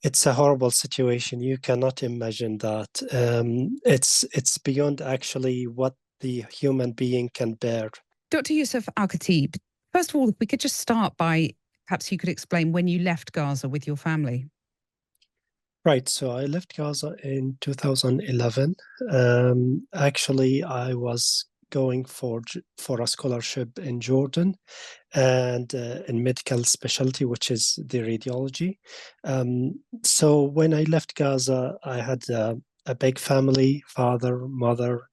It's a horrible situation. You cannot imagine that. It's beyond actually what the human being can bear. Dr. Yousef Alkhatib, first of all, if we could just start by perhaps you could explain when you left Gaza with your family. Right. So I left Gaza in 2011. Actually, I was going for a scholarship in Jordan and in medical specialty, which is the radiology. So when I left Gaza, I had a big family, father, mother.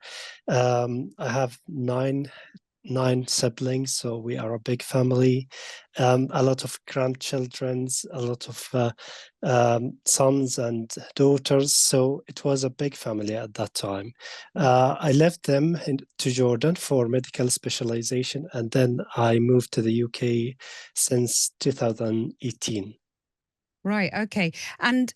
I have nine siblings, so we are a big family. A lot of grandchildrens, a lot of sons and daughters. So it was a big family at that time. I left them to Jordan for medical specialization, and then I moved to the UK since 2018. Right. Okay. And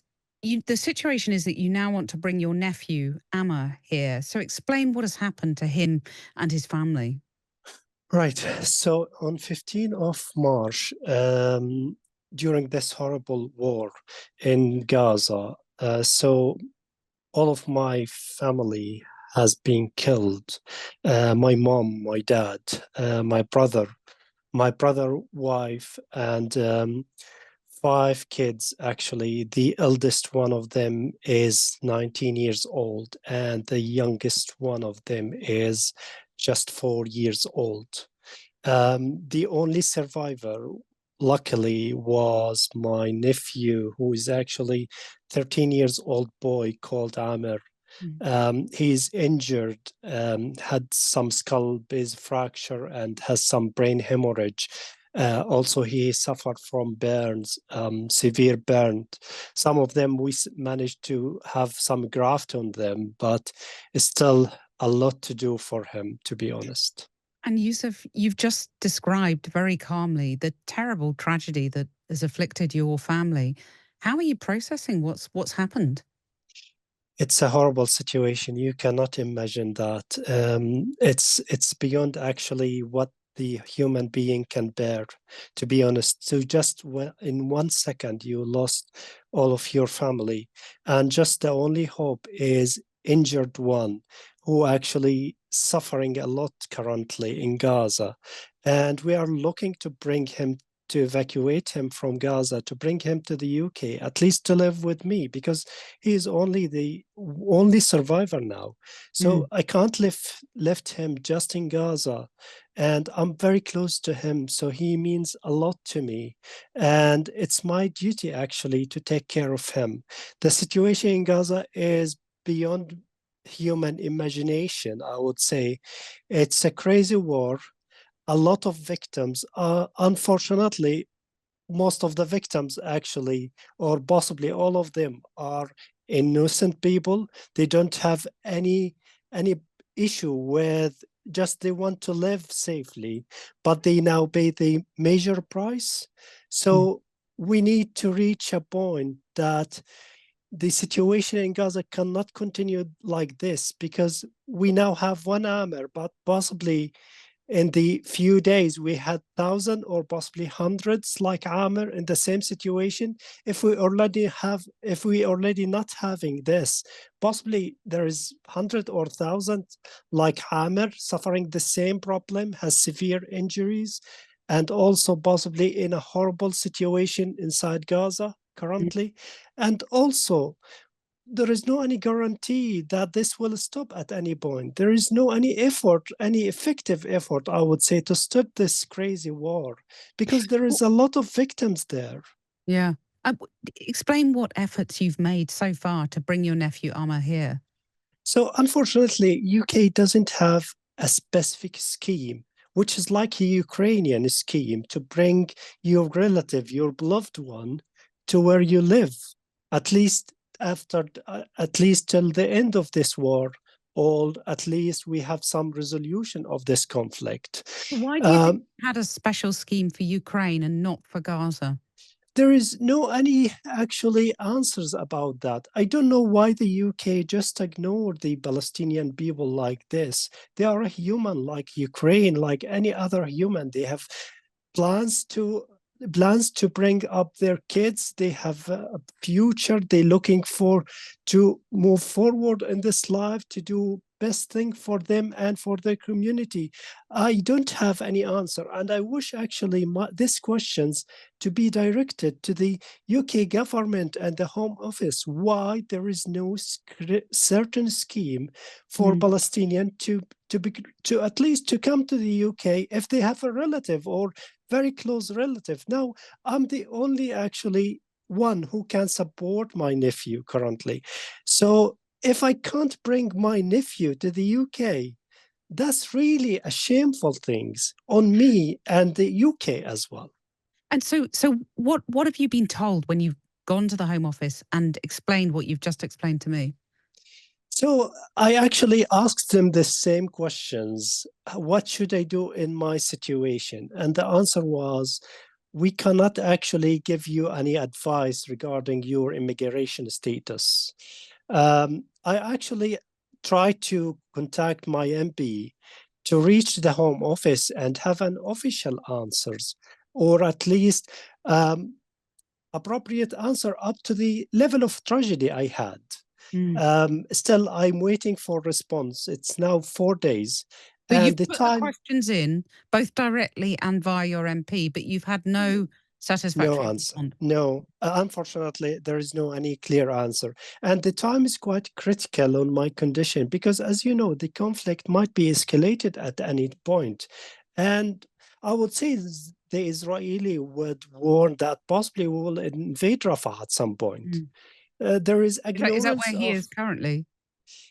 the situation is that you now want to bring your nephew, Amma, here. So explain what has happened to him and his family. Right. So on 15th of March, during this horrible war in Gaza, so all of my family has been killed. My mom, my dad, my brother, wife, and five kids. Actually, the eldest one of them is 19 years old, and the youngest one of them is just 4 years old. The only survivor, luckily, was my nephew, who is actually 13 years old boy called Amir. Mm. He's injured, had some skull base fracture and has some brain hemorrhage. Also, he suffered from burns, severe burn. Some of them we managed to have some graft on them, but it's still a lot to do for him, to be honest. And Yusuf, you've just described very calmly the terrible tragedy that has afflicted your family. How are you processing what's happened? It's a horrible situation. You cannot imagine that. It's beyond actually what the human being can bear, to be honest. So just in 1 second, you lost all of your family, and just the only hope is injured one who actually suffering a lot currently in Gaza. And we are looking to bring him to evacuate him from Gaza, to bring him to the UK, at least to live with me, because he is only the only survivor now. So Mm. I can't left him just in Gaza. And I'm very close to him. So he means a lot to me. And it's my duty actually to take care of him. The situation in Gaza is beyond human imagination, I would say. It's a crazy war. A lot of victims are, unfortunately, most of the victims actually, or possibly all of them, are innocent people. They don't have any issue with, just they want to live safely, but they now pay the major price. Mm. So we need to reach a point that the situation in Gaza cannot continue like this, because we now have one armor, but possibly in the few days we had thousands or possibly hundreds like Amr in the same situation. If we already not having this, possibly there is 100 or 1,000 like Amr suffering the same problem, has severe injuries, and also possibly in a horrible situation inside Gaza currently. And also there is no any guarantee that this will stop at any point. There is no any effort, any effective effort, I would say, to stop this crazy war, because there is Well, a lot of victims there. yeah. Explain what efforts you've made so far to bring your nephew Amma here. So unfortunately, UK doesn't have a specific scheme, which is like a Ukrainian scheme to bring your relative, your beloved one, to where you live, at least at least till the end of this war, or at least we have some resolution of this conflict. Why do you think Um, you had a special scheme for Ukraine and not for Gaza? there is no any actually answers about that. I don't know why the UK just ignored the Palestinian people like this. They are a human like Ukraine, like any other human. They have plans to plans to bring up their kids. They have a future they're looking for to move forward in this life, to do best thing for them and for their community. I don't have any answer, and I wish actually these questions to be directed to the UK government and the Home Office. Why there is no certain scheme for Palestinian to at least to come to the UK if they have a relative or very close relative. Now, I'm the only actually one who can support my nephew currently. So if I can't bring my nephew to the UK, that's really a shameful thing on me and the UK as well. And so what have you been told when you've gone to the Home Office and explained what you've just explained to me? So I actually asked them the same questions. What should I do in my situation? And the answer was, we cannot actually give you any advice regarding your immigration status. I actually tried to contact my MP to reach the Home Office and have an official answers, or at least appropriate answer up to the level of tragedy I had. Still, I'm waiting for response. It's now 4 days. So And you've the put the time, questions in, both directly and via your MP, but you've had no no satisfactory answer. response. No, unfortunately, there is no any clear answer. And the time is quite critical on my condition because, as you know, the conflict might be escalated at any point. And I would say the Israeli would warn that possibly we will invade Rafah at some point. There is Is that ignorance where he of. is currently?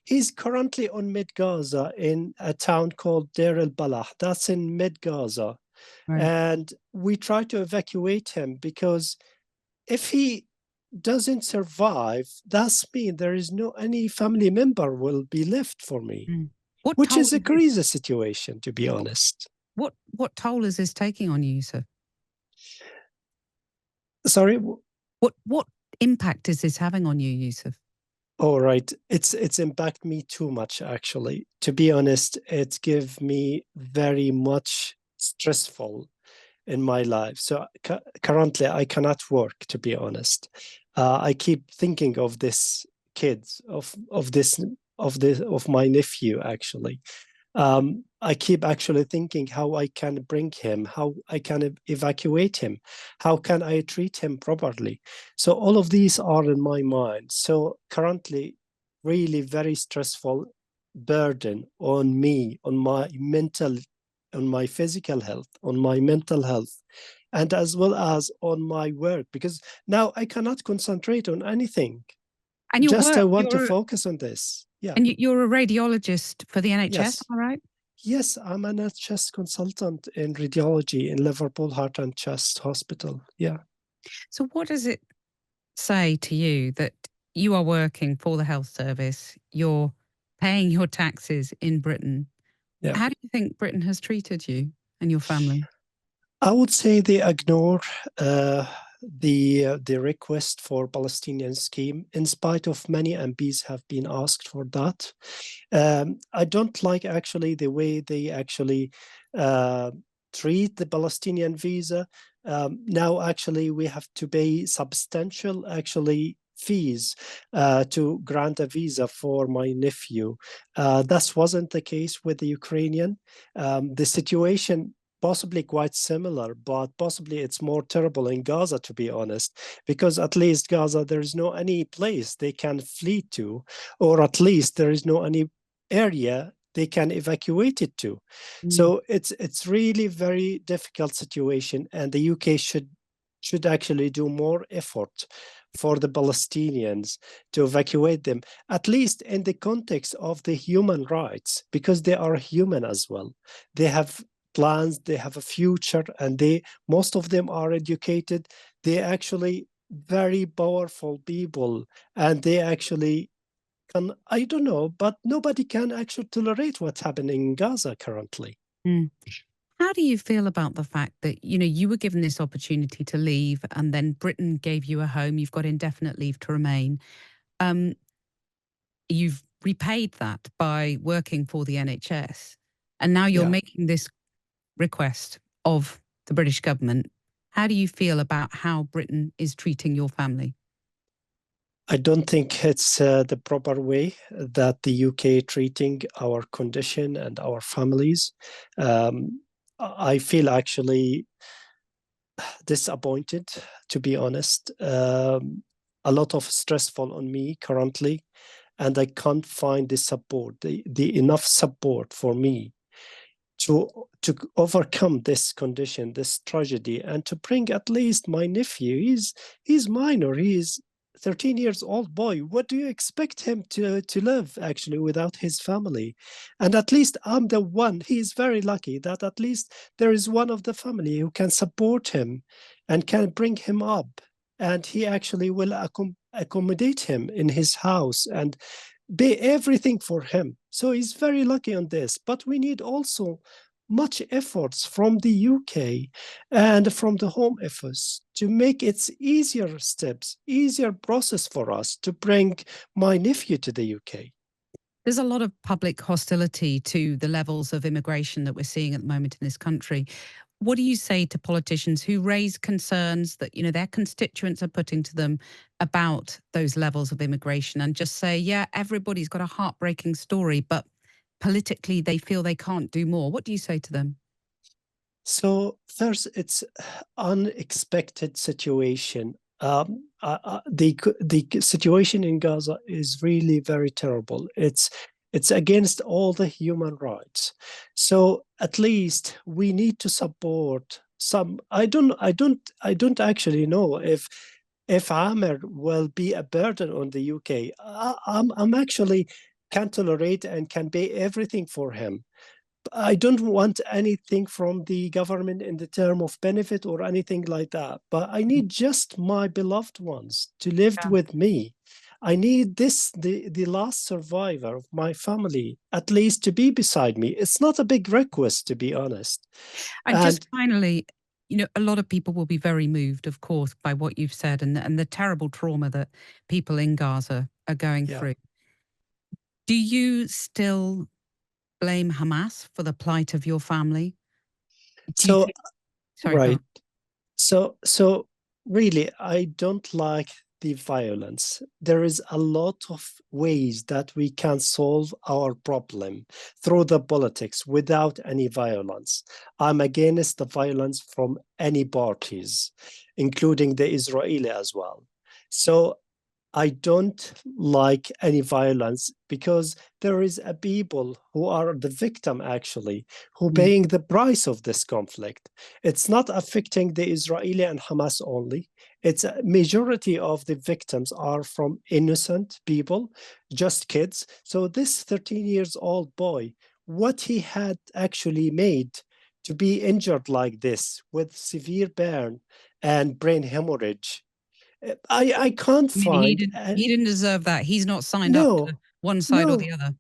He's currently on mid Gaza in a town called Deir el Balah. That's in mid Gaza. Right. And we try to evacuate him because if he doesn't survive, that's mean there is no any family member will be left for me, What which toll is a is this? crazy situation, to be honest. What toll is this taking on you, Yousef? Sorry. What impact is this having on you, Yousef? All right. It's impact me too much, actually. To be honest, it give me very much stressful in my life. So currently, I cannot work. To be honest, I keep thinking of this kids of my nephew. Actually, I keep actually thinking how I can bring him, how I can evacuate him, how can I treat him properly. So all of these are in my mind. So currently, really very stressful burden on me, on my mental, on my physical health, on my mental health, and as well as on my work, because now I cannot concentrate on anything. And your Just I work, want to focus on this. Yeah. and you're a radiologist for the NHS, Yes. am I right? Yes, I'm an chest consultant in radiology in Liverpool Heart and Chest Hospital. Yeah. So what does it say to you that you are working for the health service, you're paying your taxes in Britain? Yeah. How do you think Britain has treated you and your family? I would say they ignore the request for Palestinian scheme, in spite of many MPs have been asked for that. I don't like actually the way they actually uh, treat the Palestinian visa. Now, actually, we have to pay substantial actually fees to grant a visa for my nephew. That wasn't the case with the Ukrainian. The situation possibly quite similar, but possibly it's more terrible in Gaza, to be honest, because at least Gaza, there is no any place they can flee to, or at least there is no any area they can evacuate it to. So it's really very difficult situation, and the UK should actually do more effort for the Palestinians to evacuate them, at least in the context of the human rights, because they are human as well. They have plans, they have a future, and most of them are educated. They actually very powerful people, and they actually can, I don't know, but nobody can actually tolerate what's happening in Gaza currently. How do you feel about the fact that, you were given this opportunity to leave and then Britain gave you a home, you've got indefinite leave to remain. You've repaid that by working for the NHS, and now you're Yeah. making this request of the British government. How do you feel about how Britain is treating your family? I don't think it's the proper way that the UK treating our condition and our families. I feel actually disappointed, to be honest. A lot of stressful on me currently, and I can't find the support, the enough support for me to overcome this condition, this tragedy, and to bring at least my nephew. He's minor. He's 13 years old boy. What do you expect him to live actually without his family? And at least I'm the one. He is very lucky that at least there is one of the family who can support him and can bring him up. And he actually will accommodate him in his house and pay everything for him. So he's very lucky on this. But we need also much efforts from the UK and from the Home Office to make it easier steps, easier process for us to bring my nephew to the UK. There's a lot of public hostility to the levels of immigration that we're seeing at the moment in this country. What do you say to politicians who raise concerns that, their constituents are putting to them about those levels of immigration and just say, yeah, everybody's got a heartbreaking story, but politically they feel they can't do more? What do you say to them? So first, it's unexpected situation. The situation in Gaza is really very terrible. It's against all the human rights. So at least we need to support some. I don't actually know if Amer will be a burden on the UK. I'm actually can tolerate and can pay everything for him. I don't want anything from the government in the term of benefit or anything like that. But I need just my beloved ones to live Yeah. with me. I need the last survivor of my family, at least to be beside me. It's not a big request, to be honest. And just And finally, a lot of people will be very moved, of course, by what you've said and the terrible trauma that people in Gaza are going yeah, through. Do you still blame Hamas for the plight of your family? Do you so think? Sorry, go on. right. So really, I don't like the violence. There is a lot of ways that we can solve our problem through the politics without any violence. I'm against the violence from any parties, including the Israeli as well. So I don't like any violence because there is a people who are the victim actually, who Mm, paying the price of this conflict. It's not affecting the Israeli and Hamas only. It's a majority of the victims are from innocent people, just kids. So this 13 years old boy, what he had actually made to be injured like this with severe burn and brain hemorrhage, I can't I mean, he find. didn't he didn't deserve that. He's not signed up to No, one side or no, the other.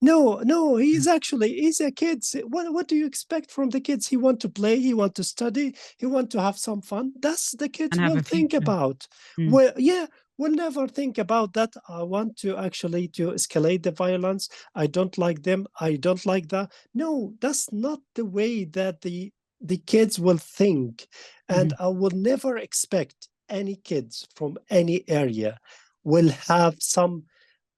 no. Yeah. He's a kid. What do you expect from the kids? He want to play. He want to study. He want to have some fun. That's the And kids have will a think future. about. Mm. Well, yeah, will never think about that. I want to actually to escalate the violence. I don't like them. I don't like that. No, that's not the way that the kids will think. And Mhm. I will never expect any kids from any area will have some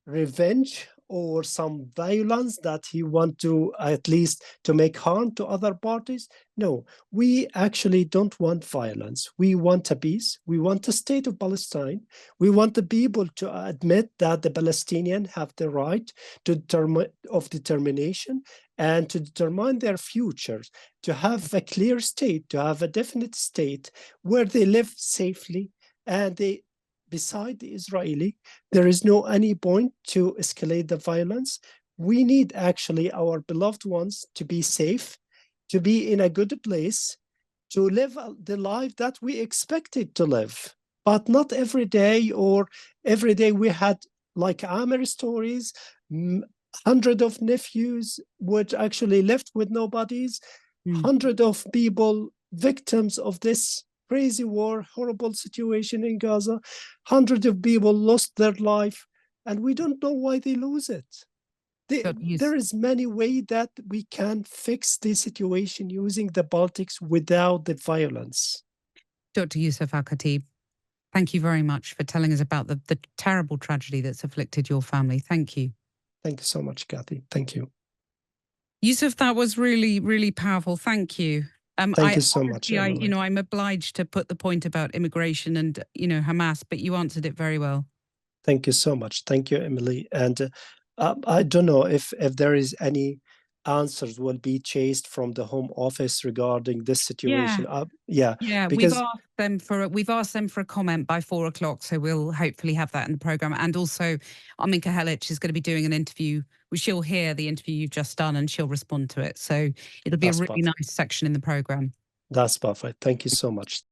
revenge or some violence that he want to at least to make harm to other parties. No, we actually don't want violence. We want a peace. We want a state of Palestine. We want the people to admit that the Palestinians have the right to determination and to determine their futures, to have a clear state, to have a definite state where they live safely and they beside the Israeli, there is no any point to escalate the violence. We need actually our beloved ones to be safe, to be in a good place, to live the life that we expected to live. But not every day, or every day we had like Amer stories, hundred of nephews would actually left with nobodies, Mm. hundred of people victims of this crazy war, horrible situation in Gaza. Hundreds of people lost their life, and we don't know why they lose it. But There is many ways that we can fix the situation using the politics without the violence. Dr. Yousef Alkhatib, thank you very much for telling us about the terrible tragedy that's afflicted your family. Thank you. Thank you so much, Kathy. Thank you. Yousef, that was really, really powerful. Thank you. Thank you so much, Emily. I'm obliged to put the point about immigration and, Hamas, but you answered it very well. Thank you so much. Thank you, Emily. And I don't know if there is any answers will be chased from the Home Office regarding this situation. Yeah, Yeah, because we've asked them for a comment by 4 o'clock, so we'll hopefully have that in the program. And also, Aminka Helic is going to be doing an interview. She'll hear the interview you've just done, and she'll respond to it. So it'll be a that's really perfect. nice section in the program. That's perfect. Thank you so much.